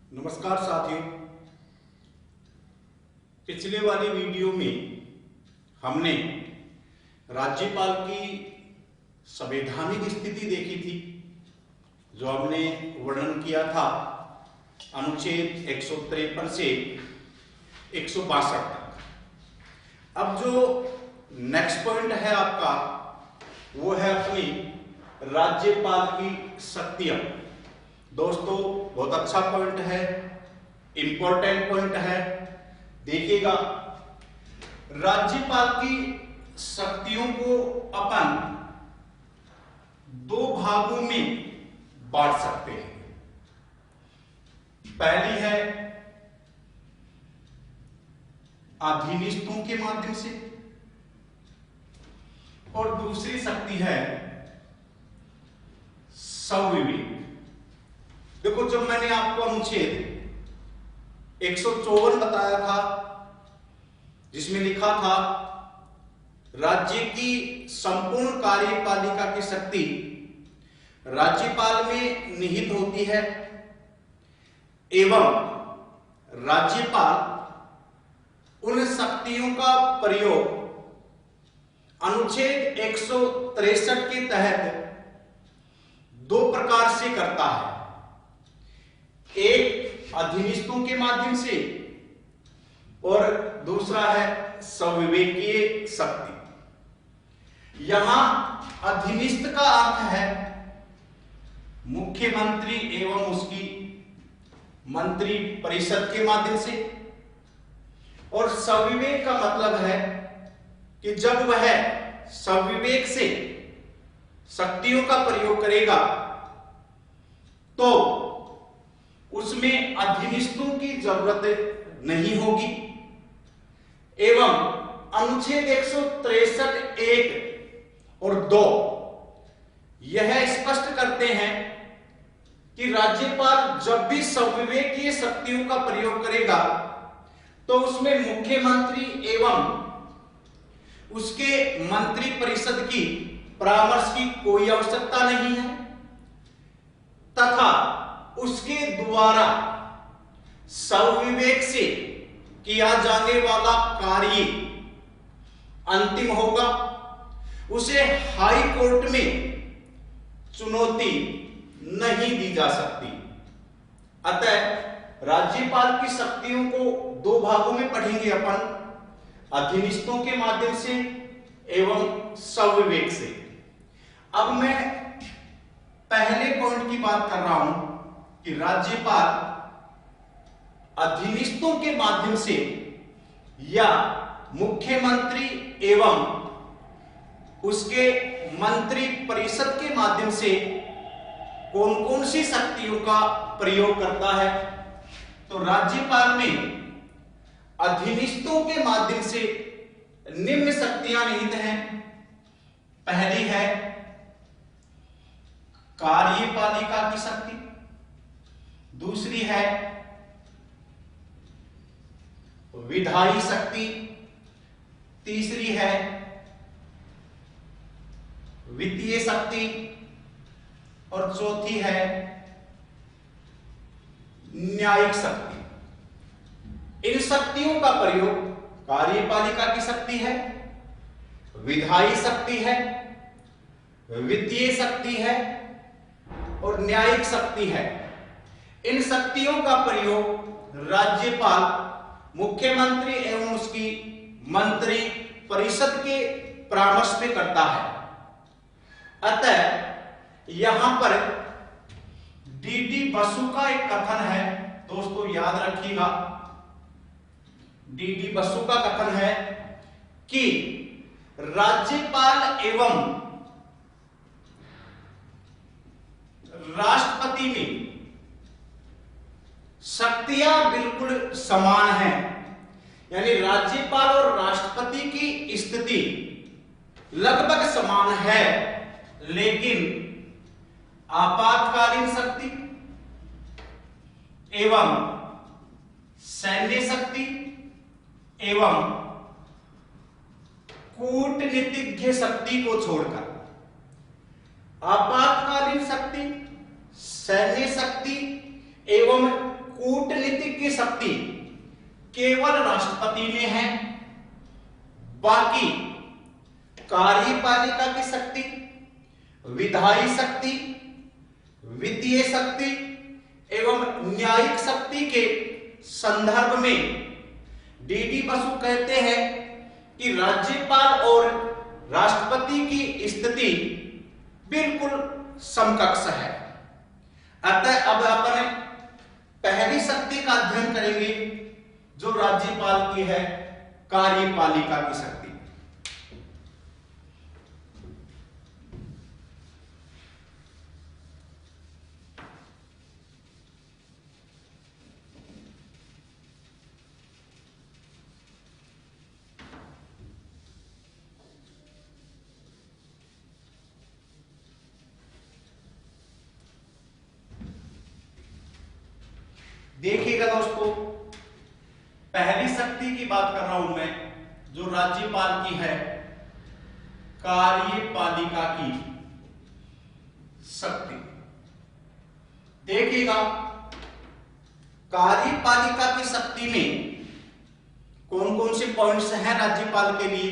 नमस्कार साथियों। पिछले वाली वीडियो में हमने राज्यपाल की संवैधानिक स्थिति देखी थी, जो हमने वर्णन किया था अनुच्छेद 153 से 162 तक। अब जो नेक्स्ट पॉइंट है आपका, वो है अपनी राज्यपाल की शक्तियां। दोस्तों, बहुत अच्छा पॉइंट है, इंपॉर्टेंट पॉइंट है। देखिएगा, राज्यपाल की शक्तियों को अपन दो भागों में बांट सकते हैं। पहली है अधिनियमों के माध्यम से और दूसरी शक्ति है स्वविवेक। देखो, जब मैंने आपको अनुच्छेद 154 बताया था, जिसमें लिखा था राज्य की संपूर्ण कार्यपालिका की शक्ति राज्यपाल में निहित होती है एवं राज्यपाल उन शक्तियों का प्रयोग अनुच्छेद 163 के तहत दो प्रकार से करता है। एक अधिनियमों के माध्यम से और दूसरा है स्वविवेकीय शक्ति। यहां अधिनियम का अर्थ है मुख्यमंत्री एवं उसकी मंत्री परिषद के माध्यम से, और स्वविवेक का मतलब है कि जब वह स्वविवेक से शक्तियों का प्रयोग करेगा तो उसमें अधिनियमों की जरूरत नहीं होगी। एवं अनुच्छेद 163 1 और 2 यह स्पष्ट करते हैं कि राज्यपाल जब भी स्वविवेकीय शक्तियों का प्रयोग करेगा तो उसमें मुख्यमंत्री एवं उसके मंत्री परिषद की परामर्श की कोई आवश्यकता नहीं है, तथा उसके द्वारा स्वविवेक से किया जाने वाला कार्य अंतिम होगा। उसे हाई कोर्ट में चुनौती नहीं दी जा सकती। अतः राज्यपाल की शक्तियों को दो भागों में पढ़ेंगे अपन, अधिनियमों के माध्यम से एवं स्वविवेक से। अब मैं पहले पॉइंट की बात कर रहा हूं कि राज्यपाल अधिनियमों के माध्यम से या मुख्यमंत्री एवं उसके मंत्री परिषद के माध्यम से कौन कौन सी शक्तियों का प्रयोग करता है। तो राज्यपाल में अधिनियमों के माध्यम से निम्न शक्तियां निहित हैं। पहली है कार्यपालिका की शक्ति, दूसरी है विधायी शक्ति, तीसरी है वित्तीय शक्ति और चौथी है न्यायिक शक्ति। इन शक्तियों का प्रयोग कार्यपालिका की शक्ति है, विधायी शक्ति है, वित्तीय शक्ति है और न्यायिक शक्ति है। इन शक्तियों का प्रयोग राज्यपाल मुख्यमंत्री एवं उसकी मंत्री परिषद के परामर्श पे करता है। अतः यहां पर डी बसु का एक कथन है, दोस्तों याद रखिएगा। डी बसु का कथन है कि राज्यपाल एवं राष्ट्रपति में शक्तियां बिल्कुल समान हैं, यानी राज्यपाल और राष्ट्रपति की स्थिति लगभग समान है, लेकिन आपातकालीन शक्ति एवं सैन्य शक्ति एवं कूटनीतिज्ञ शक्ति को छोड़कर आपातकालीन शक्ति, सैन्य शक्ति एवं कूटनीतिक की शक्ति केवल राष्ट्रपति में है, बाकी कार्यपालिका की शक्ति, विधायी शक्ति, वित्तीय शक्ति एवं न्यायिक शक्ति के संदर्भ में डीडी बसु कहते हैं कि राज्यपाल और राष्ट्रपति की स्थिति बिल्कुल समकक्ष है। अतः अब अपन पहली शक्ति का अध्ययन करेंगे जो राज्यपाल की है, कार्यपालिका की शक्ति। देखिएगा दोस्तों, पहली शक्ति की बात कर रहा हूं मैं जो राज्यपाल की है, कार्यपालिका की शक्ति। देखिएगा, कार्यपालिका की शक्ति में कौन कौन से पॉइंट्स हैं राज्यपाल के लिए।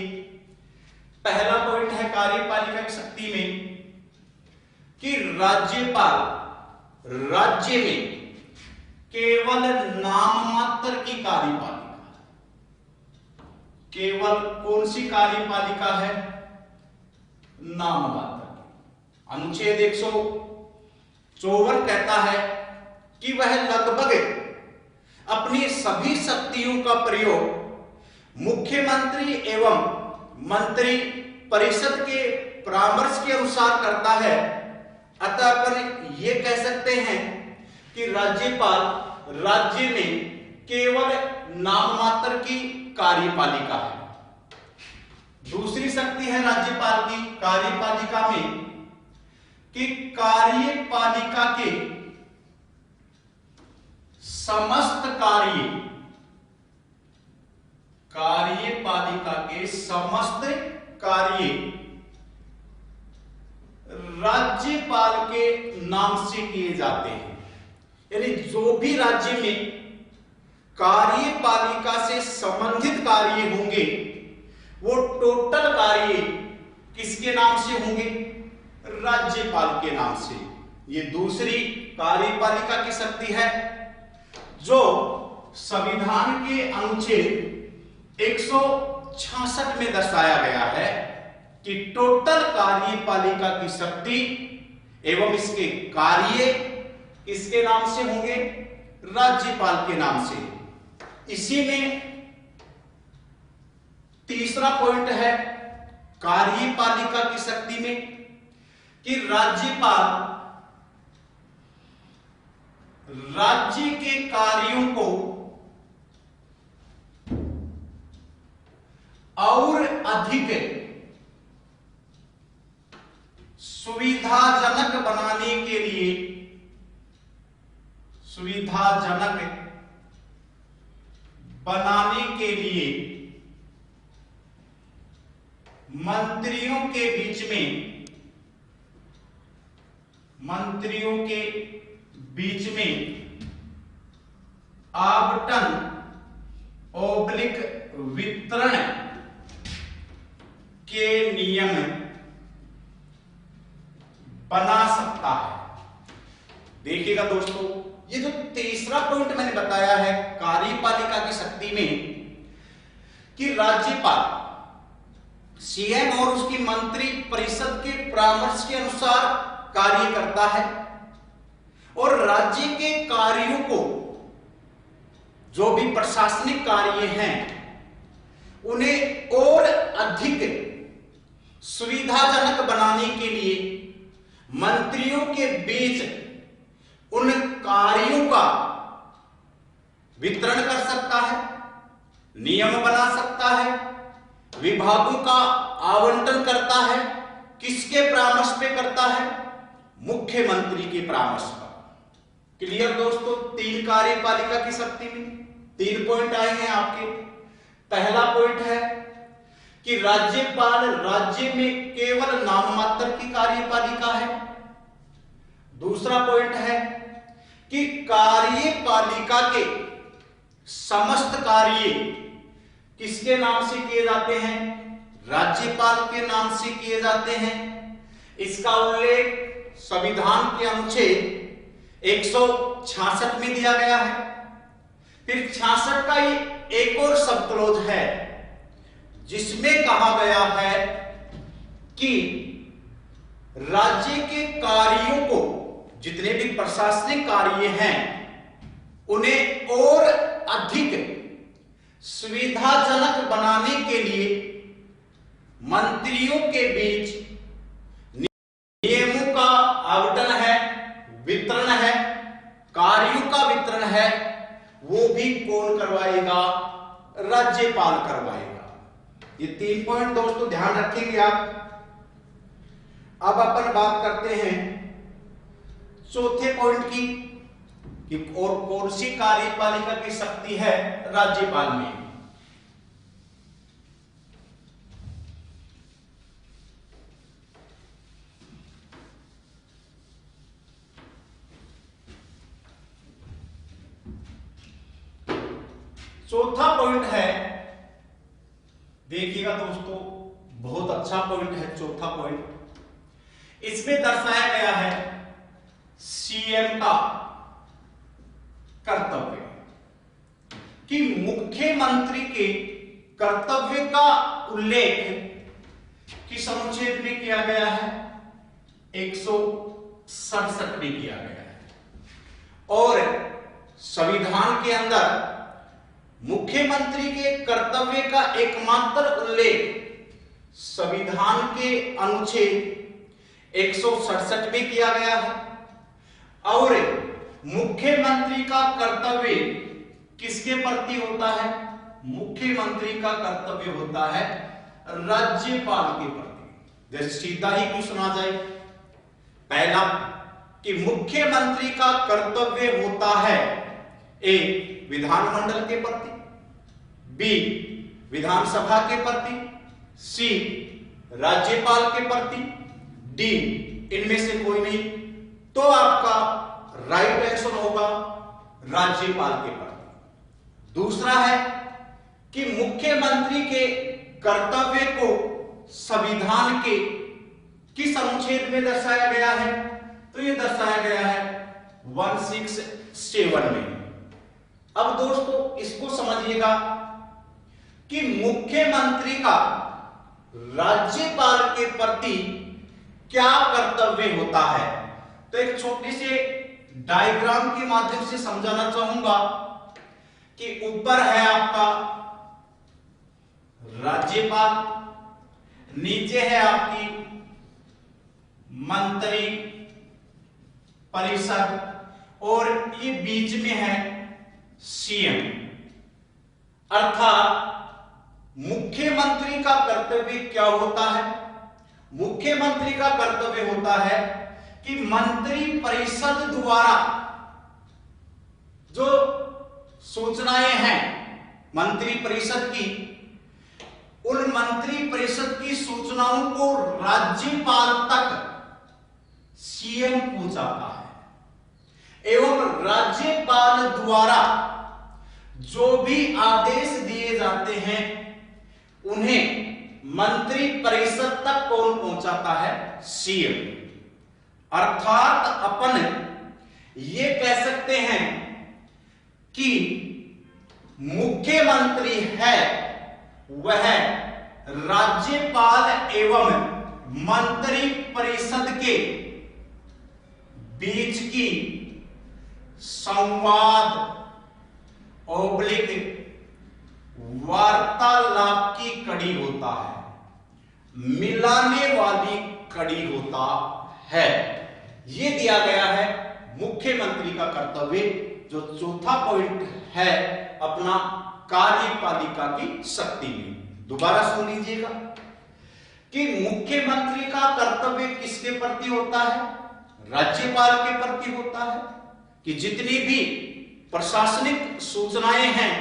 पहला पॉइंट है कार्यपालिका की शक्ति में कि राज्यपाल राज्य में केवल नाम मात्र की कार्यपालिका, केवल कौन सी कार्यपालिका है, नाम मात्र। अनुच्छेद 154 कहता है कि वह लगभग अपनी सभी शक्तियों का प्रयोग मुख्यमंत्री एवं मंत्री परिषद के परामर्श के अनुसार करता है। अतः अपन ये कह सकते हैं कि राज्यपाल राज्य में केवल नाम मात्र की कार्यपालिका है। दूसरी शक्ति है राज्यपाल की कार्यपालिका में कि कार्यपालिका के समस्त कार्य, कार्यपालिका के समस्त कार्य राज्यपाल के नाम से किए जाते हैं। यानी जो भी राज्य में कार्यपालिका से संबंधित कार्य होंगे वो टोटल कार्य किसके नाम से होंगे, राज्यपाल के नाम से। ये दूसरी कार्यपालिका की शक्ति है जो संविधान के अनुच्छेद 166 में दर्शाया गया है कि टोटल कार्यपालिका की शक्ति एवं इसके कार्य इसके नाम से होंगे, राज्यपाल के नाम से। इसी में तीसरा पॉइंट है कार्यपालिका की शक्ति में कि राज्यपाल राज्य के कार्यों को और अधिक सुविधाजनक बनाने के लिए, सुविधाजनक बनाने के लिए मंत्रियों के बीच में आवंटन ओब्लिक वितरण के नियम बना सकता है। देखिएगा दोस्तों, ये जो तीसरा पॉइंट मैंने बताया है कार्यपालिका की शक्ति में कि राज्यपाल सीएम और उसकी मंत्री परिषद के परामर्श के अनुसार कार्य करता है और राज्य के कार्यों को, जो भी प्रशासनिक कार्य हैं, उन्हें और अधिक सुविधाजनक बनाने के लिए मंत्रियों के बीच उन कार्यों का वितरण कर सकता है, नियम बना सकता है, विभागों का आवंटन करता है। किसके परामर्श पे करता है, मुख्यमंत्री के परामर्श पर। क्लियर दोस्तों, तीन कार्यपालिका की शक्ति में तीन पॉइंट आए हैं आपके। पहला पॉइंट है कि राज्यपाल राज्य में केवल नाम मात्र की कार्यपालिका है। दूसरा पॉइंट है कि कार्यपालिका के समस्त कार्य किसके नाम से किए जाते हैं? राज्यपाल के नाम से किए जाते हैं। इसका उल्लेख संविधान के अनुच्छेद 166 में दिया गया है। फिर 66 का ये एक और सब क्लोज है जिसमें कहा गया है कि राज्य के कार्यों को, जितने भी प्रशासनिक कार्य हैं, उन्हें और अधिक सुविधाजनक बनाने के लिए मंत्रियों के बीच नियमों का आवंटन है, वितरण है, कार्यों का वितरण है, वो भी कौन करवाएगा? राज्यपाल करवाएगा। ये 3 पॉइंट दोस्तों ध्यान रखेंगे आप। अब अपन बात करते हैं चौथे पॉइंट की कि और कौन सी कार्यपालिका की शक्ति है राज्यपाल में। चौथा पॉइंट है, देखिएगा दोस्तों, बहुत अच्छा पॉइंट है चौथा पॉइंट। इसमें दर्शाया गया है सीएम का कर्तव्य, कि मुख्यमंत्री के कर्तव्य का उल्लेख किस अनुच्छेद में किया गया है? 167 में किया गया है। और संविधान के अंदर मुख्यमंत्री के कर्तव्य का एकमात्र उल्लेख संविधान के अनुच्छेद 167 में किया गया है। और मुख्यमंत्री का कर्तव्य किसके प्रति होता है? मुख्यमंत्री का कर्तव्य होता है राज्यपाल के प्रति। जैसे सीधा ही क्यों सुना जाए, पहला कि मुख्यमंत्री का कर्तव्य होता है ए विधानमंडल के प्रति, बी विधानसभा के प्रति, सी राज्यपाल के प्रति, डी इनमें से कोई नहीं। तो आपका राइट आंसर होगा राज्यपाल के प्रति। दूसरा है कि मुख्यमंत्री के कर्तव्य को संविधान के किस अनुच्छेद में दर्शाया गया है? तो ये दर्शाया गया है 167 में। अब दोस्तों इसको समझिएगा कि मुख्यमंत्री का राज्यपाल के प्रति क्या कर्तव्य होता है। तो एक छोटी सी डायग्राम के माध्यम से समझाना चाहूंगा कि ऊपर है आपका राज्यपाल, नीचे है आपकी मंत्री परिषद और ये बीच में है सीएम। अर्थात मुख्यमंत्री का कर्तव्य क्या होता है? मुख्यमंत्री का कर्तव्य होता है कि मंत्री परिषद द्वारा जो सूचनाएं हैं मंत्री परिषद की, उन मंत्री परिषद की सूचनाओं को राज्यपाल तक सीएम पहुंचाता है एवं राज्यपाल द्वारा जो भी आदेश दिए जाते हैं उन्हें मंत्री परिषद तक कौन पहुंचाता है? सीएम। अर्थात अपन ये कह सकते हैं कि मुख्यमंत्री है वह राज्यपाल एवं मंत्री परिषद के बीच की संवाद ओब्लिक वार्तालाप की कड़ी होता है, मिलाने वाली कड़ी होता है। यह दिया गया है मुख्यमंत्री का कर्तव्य, जो चौथा पॉइंट है अपना कार्यपालिका की शक्ति में। दोबारा सुन लीजिएगा कि मुख्यमंत्री का कर्तव्य किसके प्रति होता है? राज्यपाल के प्रति होता है कि जितनी भी प्रशासनिक सूचनाएं हैं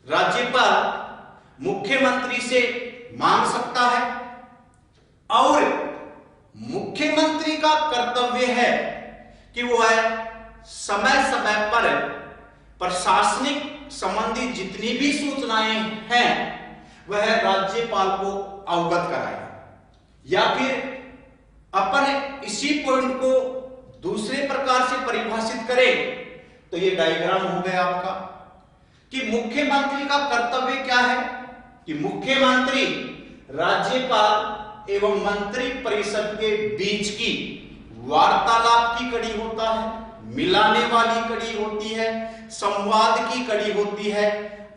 राज्यपाल मुख्यमंत्री से मांग सकता है। और मुख्यमंत्री का कर्तव्य है कि वह समय समय पर प्रशासनिक संबंधी जितनी भी सूचनाएं हैं वह राज्यपाल को अवगत कराए। या फिर अपन इसी पॉइंट को दूसरे प्रकार से परिभाषित करें तो ये डायग्राम हो गया आपका कि मुख्यमंत्री का कर्तव्य क्या है कि मुख्यमंत्री राज्यपाल एवं मंत्री परिषद के बीच की वार्तालाप की कड़ी होता है, मिलाने वाली कड़ी होती है, संवाद की कड़ी होती है।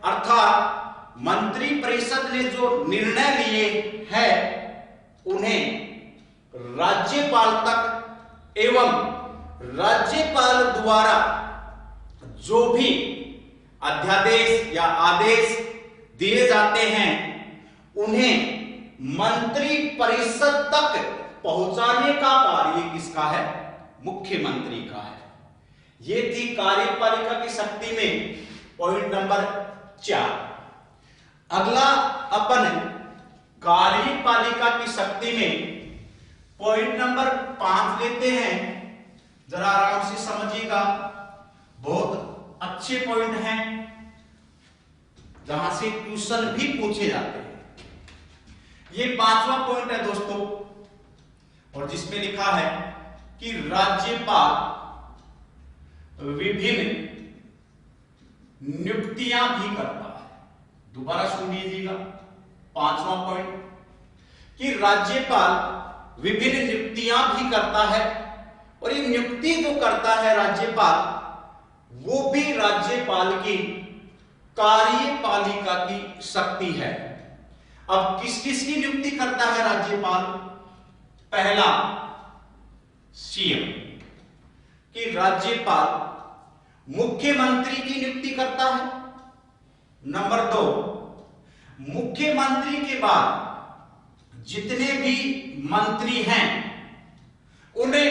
अर्थात मंत्री परिषद ने जो निर्णय लिए हैं उन्हें राज्यपाल तक एवं राज्यपाल द्वारा जो भी अध्यादेश या आदेश दिए जाते हैं उन्हें मंत्री परिषद तक पहुंचाने का कार्य किसका है? मुख्यमंत्री का है। ये थी कार्यपालिका की शक्ति में पॉइंट नंबर 4। अगला अपन कार्यपालिका की शक्ति में पॉइंट नंबर 5 लेते हैं। जरा आराम से समझिएगा, बहुत अच्छे पॉइंट हैं जहां से क्वेश्चन भी पूछे जाते हैं। ये 5वां पॉइंट है दोस्तों, और जिसमें लिखा है कि राज्यपाल विभिन्न नियुक्तियां भी करता है। दोबारा सुन लीजिएगा 5वां पॉइंट कि राज्यपाल विभिन्न नियुक्तियां भी करता है, और ये नियुक्ति जो करता है राज्यपाल वो भी राज्यपाल की कार्यपालिका की शक्ति है। अब किस किस की नियुक्ति करता है राज्यपाल? पहला सीएम कि राज्यपाल मुख्यमंत्री की नियुक्ति करता है। नंबर 2, मुख्यमंत्री के बाद जितने भी मंत्री हैं उन्हें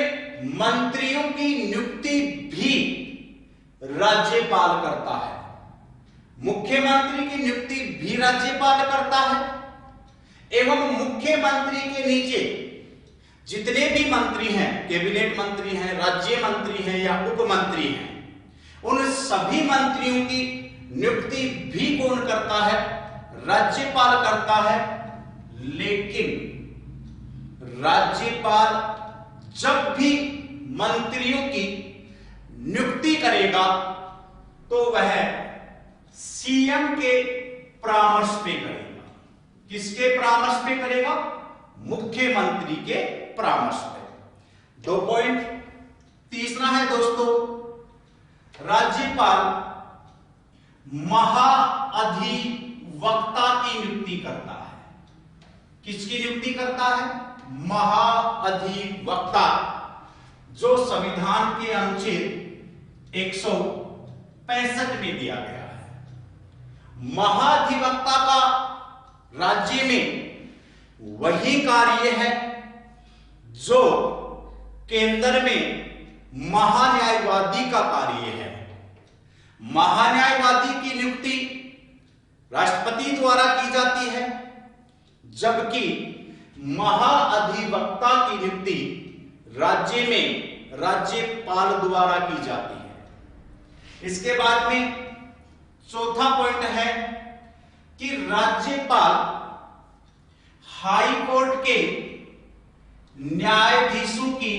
मंत्रियों की नियुक्ति भी राज्यपाल करता है। मुख्यमंत्री की नियुक्ति भी राज्यपाल करता है एवं मुख्यमंत्री के नीचे जितने भी मंत्री हैं, कैबिनेट मंत्री हैं, राज्य मंत्री हैं या उप मंत्री हैं, उन सभी मंत्रियों की नियुक्ति भी कौन करता है? राज्यपाल करता है। लेकिन राज्यपाल जब भी मंत्रियों की नियुक्ति करेगा तो वह सीएम के परामर्श पे करेगा। किसके परामर्श पे करेगा? मुख्यमंत्री के परामर्श पे। 2 पॉइंट। तीसरा है दोस्तों, राज्यपाल महाअधिवक्ता की नियुक्ति करता है। किसकी नियुक्ति करता है? महाअधिवक्ता, जो संविधान के अनुच्छेद 165 में दिया गया है। महाअधिवक्ता का राज्य में वही कार्य है जो केंद्र में महान्यायवादी का कार्य है। महान्यायवादी की नियुक्ति राष्ट्रपति द्वारा की जाती है, जबकि महाअधिवक्ता की नियुक्ति राज्य में राज्यपाल द्वारा की जाती है। इसके बाद में चौथा पॉइंट है कि राज्यपाल हाई कोर्ट के न्यायाधीशों की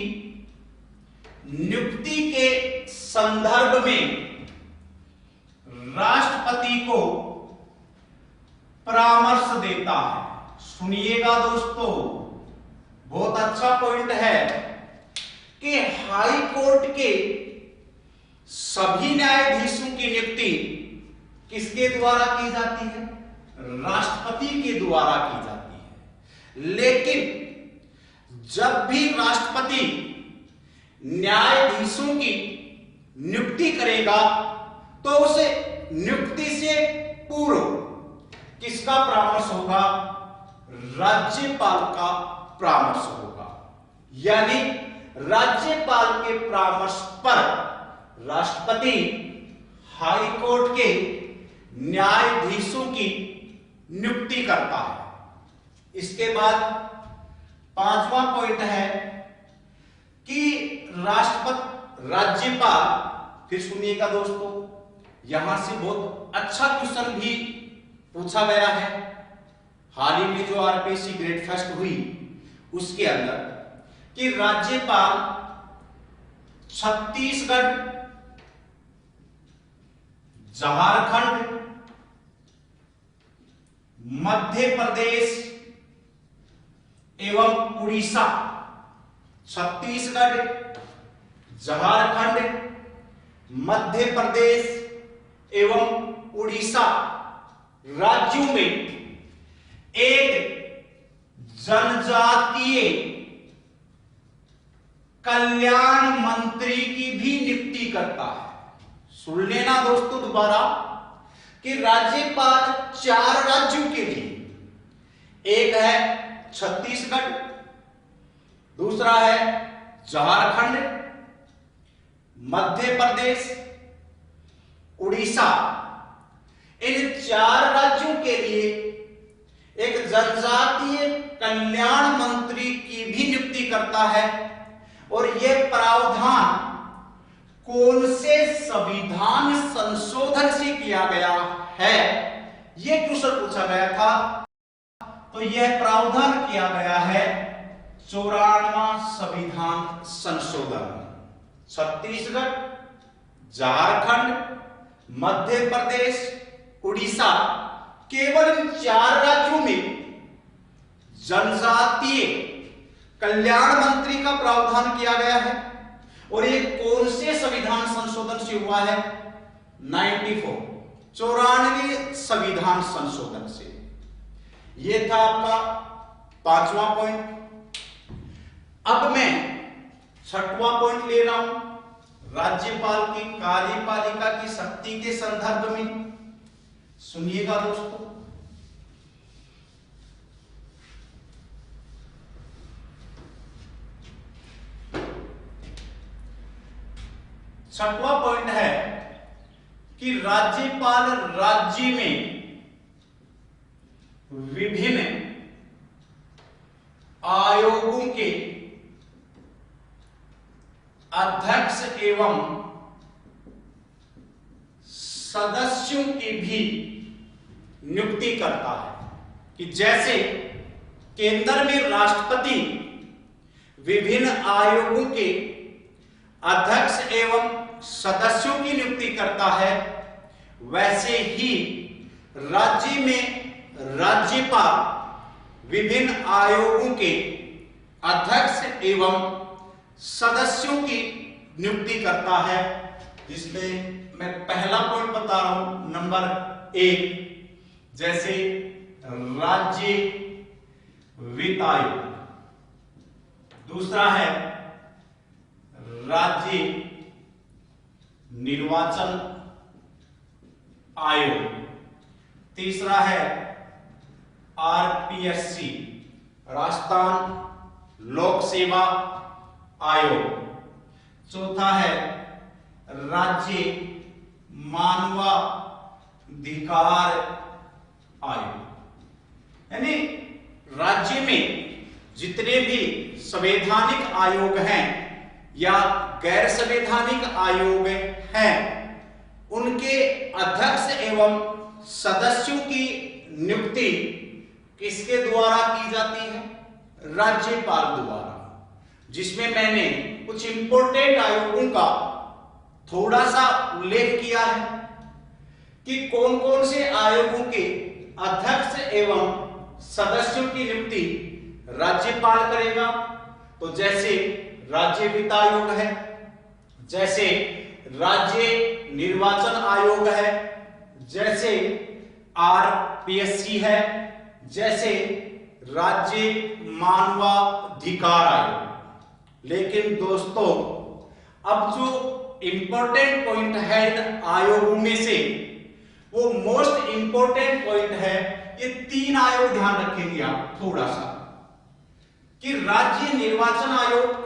नियुक्ति के संदर्भ में राष्ट्रपति को परामर्श देता है। सुनिएगा दोस्तों, बहुत अच्छा पॉइंट है कि हाई कोर्ट के सभी न्यायाधीशों की नियुक्ति किसके द्वारा की जाती है? राष्ट्रपति के द्वारा की जाती है। लेकिन जब भी राष्ट्रपति न्यायाधीशों की नियुक्ति करेगा तो उसे नियुक्ति से पूर्व किसका परामर्श होगा? राज्यपाल का परामर्श होगा। यानी राज्यपाल के परामर्श पर राष्ट्रपति हाई कोर्ट के न्यायाधीशों की नियुक्ति करता है। इसके बाद 5वां पॉइंट है कि राज्यपाल, फिर सुनिएगा दोस्तों, यहां से बहुत अच्छा क्वेश्चन भी पूछा गया है हाल ही में जो आरपीएससी ग्रेड फर्स्ट हुई उसके अंदर, कि राज्यपाल छत्तीसगढ़, झारखंड, मध्य प्रदेश एवं उड़ीसा, छत्तीसगढ़, झारखंड, मध्य प्रदेश एवं उड़ीसा राज्यों में एक जनजातीय कल्याण मंत्री की भी नियुक्ति करता है। सुन लेना दोस्तों दोबारा, कि राज्यपाल 4 राज्यों के लिए, एक है छत्तीसगढ़, दूसरा है झारखंड, मध्य प्रदेश, उड़ीसा, इन 4 राज्यों के लिए एक जनजातीय कल्याण मंत्री की भी नियुक्ति करता है। और यह प्रावधान कौन से संविधान संशोधन से किया गया है, यह क्वेश्चन पूछा गया था। तो यह प्रावधान किया गया है 94वां संविधान संशोधन। छत्तीसगढ़, झारखंड, मध्य प्रदेश, उड़ीसा, केवल इन 4 राज्यों में जनजातीय कल्याण मंत्री का प्रावधान किया गया है। और ये कौन से संविधान संशोधन से हुआ है? 94 संविधान संशोधन से। ये था आपका 5वां पॉइंट। अब मैं 6वां पॉइंट ले रहा हूं, राज्यपाल की कार्यपालिका की शक्ति के संदर्भ में। सुनिएगा दोस्तों, छठवां पॉइंट है कि राज्यपाल राज्य में विभिन्न आयोगों के अध्यक्ष एवं सदस्यों की भी नियुक्ति करता है। कि जैसे केंद्र में राष्ट्रपति विभिन्न आयोगों के अध्यक्ष एवं सदस्यों की नियुक्ति करता है, वैसे ही राज्य में राज्यपाल विभिन्न आयोगों के अध्यक्ष एवं सदस्यों की नियुक्ति करता है। जिसमें मैं पहला पॉइंट बता रहा हूं, नंबर 1, जैसे राज्य वित्त आयोग, दूसरा है राज्य निर्वाचन आयोग, तीसरा है आरपीएससी राजस्थान लोक सेवा आयोग, चौथा है राज्य मानवाधिकार आयोग। यानी राज्य में जितने भी संवैधानिक आयोग हैं या गैर संवैधानिक आयोग हैं, उनके अध्यक्ष एवं सदस्यों की नियुक्ति किसके द्वारा की जाती है? राज्यपाल द्वारा। जिसमें मैंने कुछ इंपॉर्टेंट आयोगों का थोड़ा सा उल्लेख किया है कि कौन कौन से आयोगों के अध्यक्ष एवं सदस्यों की नियुक्ति राज्यपाल करेगा। तो जैसे राज्य वित्त आयोग है, जैसे राज्य निर्वाचन आयोग है, जैसे आरपीएससी है, जैसे राज्य मानवाधिकार आयोग। लेकिन दोस्तों, अब जो इंपॉर्टेंट पॉइंट है इन आयोगों में से, वो मोस्ट इंपॉर्टेंट पॉइंट है, ये 3 आयोग ध्यान रखेंगे आप थोड़ा सा, कि राज्य निर्वाचन आयोग,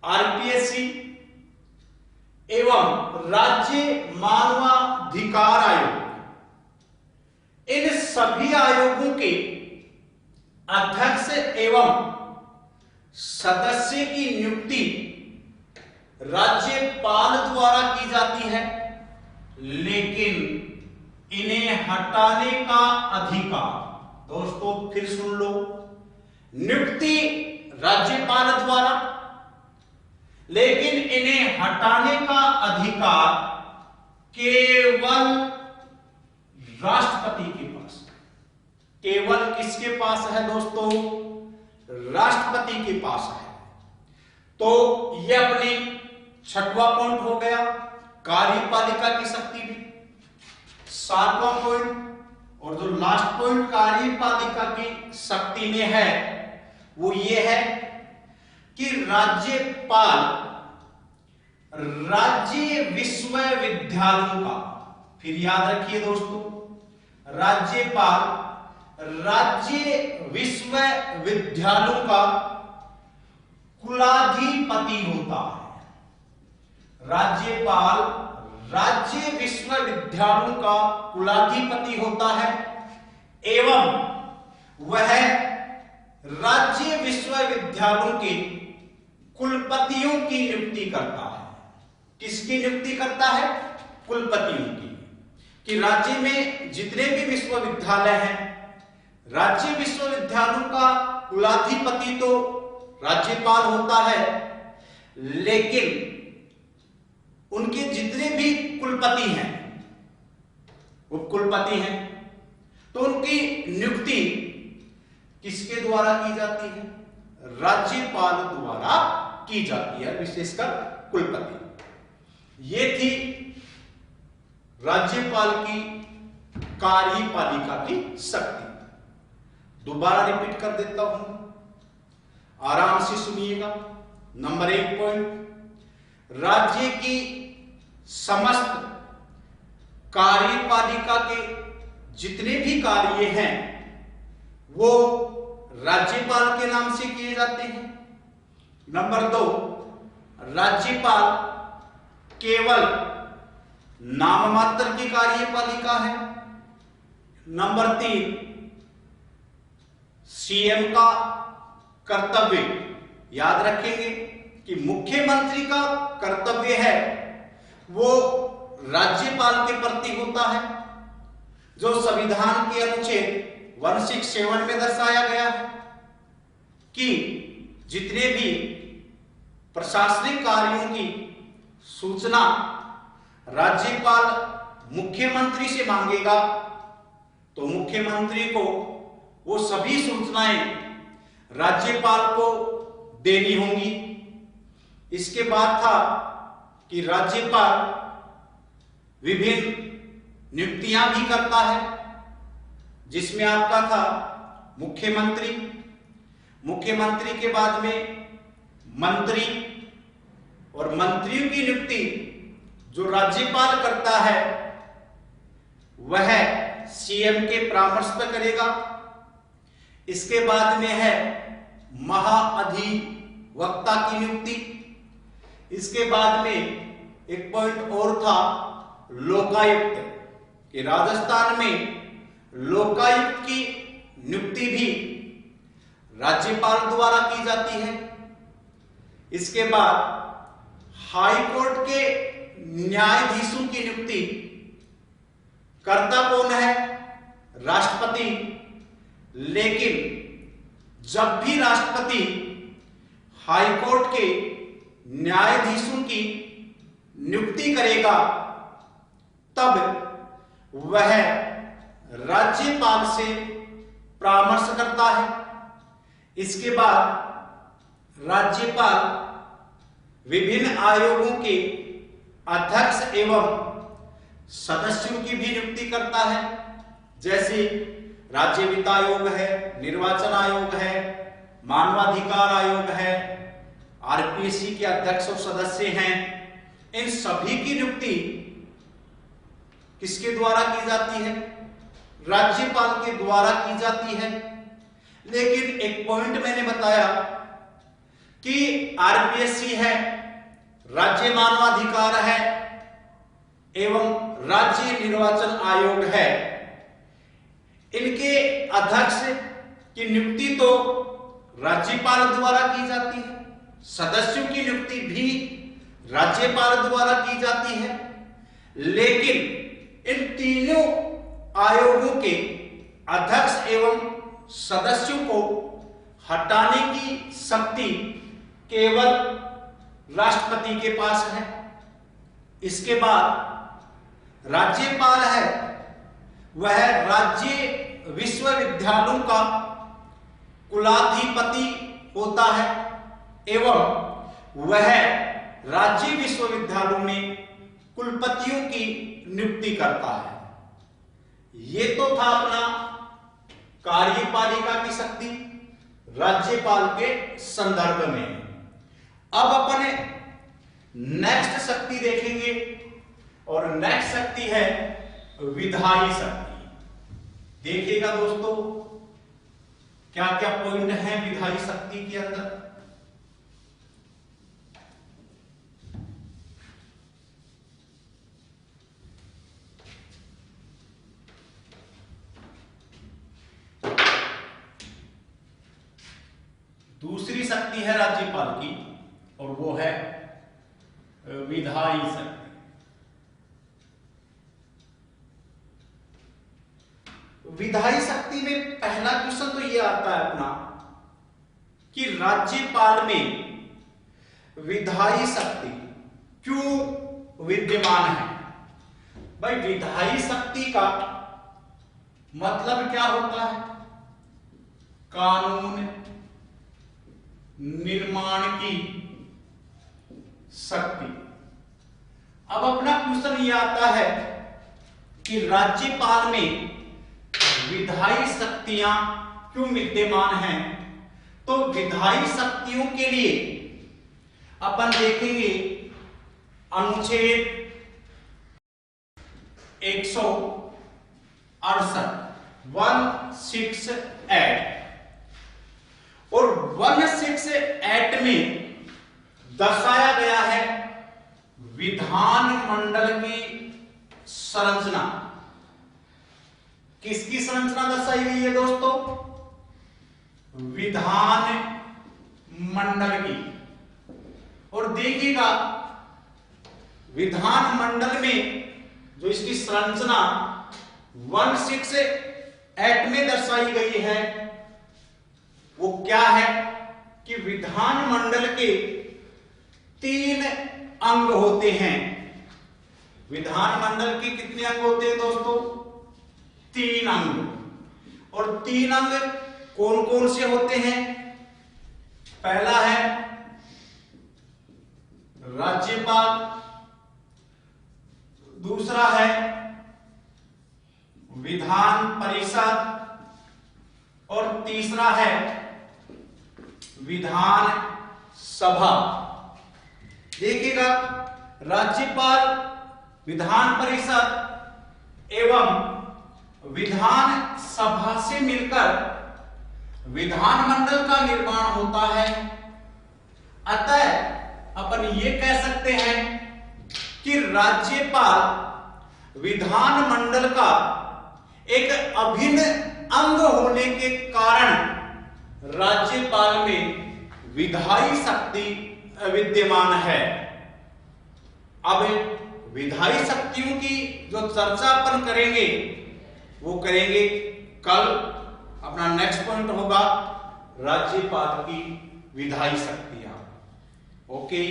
आरपीएससी एवं राज्य मानवाधिकार आयोग, इन सभी आयोगों के अध्यक्ष एवं सदस्य की नियुक्ति राज्यपाल द्वारा की जाती है, लेकिन इन्हें हटाने का अधिकार, दोस्तों फिर सुन लो, नियुक्ति राज्यपाल द्वारा, लेकिन इन्हें हटाने का अधिकार केवल राष्ट्रपति के पास। केवल किसके पास है दोस्तों? राष्ट्रपति के पास है। तो यह अपने 6वां पॉइंट हो गया, कार्यपालिका की शक्ति भी। 7वां पॉइंट और जो लास्ट पॉइंट कार्यपालिका की शक्ति में है वो ये है कि राज्यपाल राज्य विश्वविद्यालयों का, फिर याद रखिए दोस्तों, राज्यपाल राज्य विश्वविद्यालयों का कुलाधिपति होता है। राज्यपाल राज्य विश्वविद्यालयों का कुलाधिपति होता है एवं वह राज्य विश्वविद्यालयों के कुलपतियों की नियुक्ति करता है। किसकी नियुक्ति करता है? कुलपतियों की। कि राज्य में जितने भी विश्वविद्यालय हैं, राज्य विश्वविद्यालयों का कुलाधिपति तो राज्यपाल होता है, लेकिन उनके जितने भी कुलपति हैं, उपकुलपति हैं, तो उनकी नियुक्ति किसके द्वारा की जाती है? राज्यपाल द्वारा की जाती है, विशेषकर कुलपति। ये थी राज्यपाल की कार्यपालिका की शक्ति। दोबारा रिपीट कर देता हूं, आराम से सुनिएगा। नंबर 1 पॉइंट, राज्य की समस्त कार्यपालिका के जितने भी कार्य हैं वो राज्यपाल के नाम से किए जाते हैं। नंबर 2, राज्यपाल केवल नाम मात्र की कार्यपालिका है। नंबर 3, सीएम का कर्तव्य, याद रखेंगे कि मुख्यमंत्री का कर्तव्य है वो राज्यपाल के प्रति होता है, जो संविधान के अनुच्छेद 167 में दर्शाया गया है कि जितने भी प्रशासनिक कार्यों की सूचना राज्यपाल मुख्यमंत्री से मांगेगा तो मुख्यमंत्री को वो सभी सूचनाएं राज्यपाल को देनी होंगी। इसके बाद था कि राज्यपाल विभिन्न नियुक्तियां भी करता है, जिसमें आपका था मुख्यमंत्री, मुख्यमंत्री के बाद में मंत्री, और मंत्रियों की नियुक्ति जो राज्यपाल करता है वह सीएम के परामर्श पर करेगा। इसके बाद में है महाअधिवक्ता की नियुक्ति। इसके बाद में एक पॉइंट और था लोकायुक्त, कि राजस्थान में लोकायुक्त की नियुक्ति भी राज्यपाल द्वारा की जाती है। इसके बाद हाई कोर्ट के न्यायाधीशों की नियुक्ति करता कौन है? राष्ट्रपति। लेकिन जब भी राष्ट्रपति हाई कोर्ट के न्यायाधीशों की नियुक्ति करेगा तब वह राज्यपाल से परामर्श करता है। इसके बाद राज्यपाल विभिन्न आयोगों के अध्यक्ष एवं सदस्यों की भी नियुक्ति करता है, जैसे राज्य वित्त आयोग है, निर्वाचन आयोग है, मानवाधिकार आयोग है, आरपीएससी के अध्यक्ष और सदस्य हैं। इन सभी की नियुक्ति किसके द्वारा की जाती है? राज्यपाल के द्वारा की जाती है। लेकिन एक पॉइंट मैंने बताया कि आरपीएससी है, राज्य मानवाधिकार है एवं राज्य निर्वाचन आयोग है। इनके अध्यक्ष की नियुक्ति तो राज्यपाल द्वारा की जाती है, सदस्यों की नियुक्ति भी राज्यपाल द्वारा की जाती है, लेकिन इन तीनों आयोगों के अध्यक्ष एवं सदस्यों को हटाने की शक्ति केवल राष्ट्रपति के पास है। इसके बाद राज्यपाल है वह राज्य विश्वविद्यालयों का कुलाधिपति होता है एवं वह राज्य विश्वविद्यालयों में कुलपतियों की नियुक्ति करता है। ये तो था अपना कार्यपालिका की शक्ति राज्यपाल के संदर्भ में। अब अपने नेक्स्ट शक्ति देखेंगे और नेक्स्ट शक्ति है विधायी शक्ति। देखिएगा दोस्तों क्या क्या पॉइंट हैं विधायी शक्ति के अंदर। दूसरी शक्ति है राज्यपाल की और वो है विधायी शक्ति। विधायी शक्ति में पहला क्वेश्चन तो ये आता है अपना कि राज्यपाल में विधायी शक्ति क्यों विद्यमान है। भाई विधायी शक्ति का मतलब क्या होता है? कानून निर्माण की शक्ति। अब अपना क्वेश्चन यह आता है कि राज्यपाल में विधायी शक्तियां क्यों विद्यमान हैं। तो विधायी शक्तियों के लिए अपन देखेंगे अनुच्छेद 168 और 168 में दर्शाया गया है विधानमंडल की संरचना। किसकी संरचना दर्शाई गई है दोस्तों? विधान मंडल की। और देखिएगा विधान मंडल में जो इसकी संरचना 168 में दर्शाई गई है वो क्या है कि विधान मंडल के 3 अंग होते हैं। विधान मंडल के कितने अंग होते हैं दोस्तों? 3 अंग। और 3 अंग कौन कौन से होते हैं? पहला है राज्यपाल, दूसरा है विधान परिषद और तीसरा है विधान सभा। देखिएगा राज्यपाल, विधान परिषद एवं विधान सभा से मिलकर विधानमंडल का निर्माण होता है। अतः अपन ये कह सकते हैं कि राज्यपाल विधानमंडल का एक अभिन्न अंग होने के कारण राज्यपाल में विधायी शक्ति विद्यमान है। अब विधायी शक्तियों की जो चर्चा अपन करेंगे वो करेंगे कल। अपना नेक्स्ट पॉइंट होगा राज्यपाल की विधायी शक्तियां। ओके,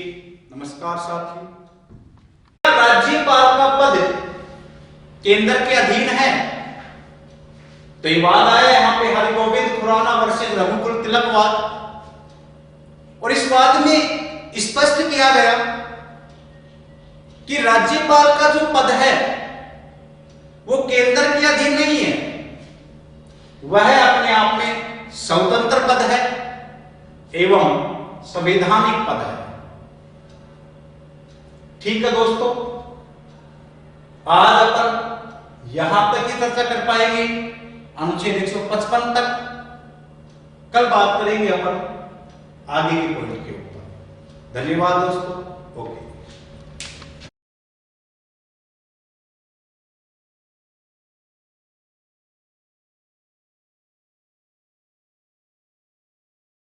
नमस्कार साथियों। राज्यपाल का पद केंद्र के अधीन है तो ये वाद आया यहां पे हरिगोविंद खुराना वर्सेस रघुकुल तिलक वाद। और इस वाद में स्पष्ट किया गया कि राज्यपाल का जो पद है वो केंद्र के अधीन नहीं है, वह अपने आप में स्वतंत्र पद है एवं संवैधानिक पद है। ठीक है दोस्तों, आज अपन यहां तक ही चर्चा कर पाएंगे, अनुच्छेद 155 तक। कल बात करेंगे अपन आगे के पॉइंट के ऊपर। धन्यवाद दोस्तों। ओके।